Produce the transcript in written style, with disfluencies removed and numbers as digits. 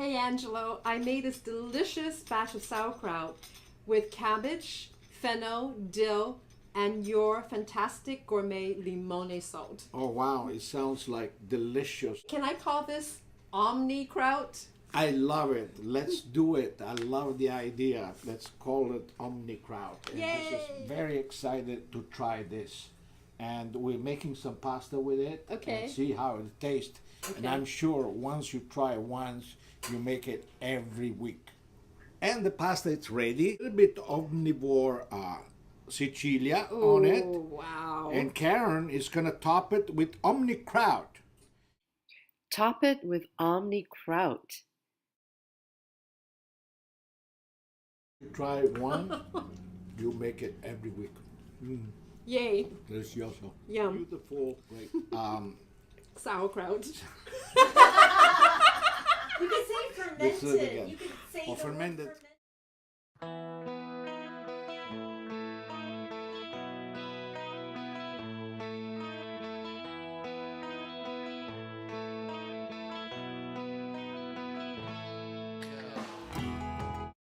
Hey Angelo, I made this delicious batch of sauerkraut with cabbage, fennel, dill, and your fantastic gourmet limone salt. Oh wow, it sounds like delicious. Can I call this Omnikraut? I love it. Let's do it. I love the idea. Let's call it Omnikraut. And Yay! this is very excited to try this. And we're making some pasta with it. Okay. And see how it tastes. Okay. And I'm sure once you try once, you make it every week. And the pasta is ready. A little bit Omnivore Sicilia on it. Oh, wow. And Karen is gonna top it with Omnikraut. Top it with Omnikraut. You try one, you make it every week. Yay. Delicioso. Yum. Beautiful. Great. Sauerkraut. You can say Let's do it fermented. again. You can say Or the word fermented. fermented.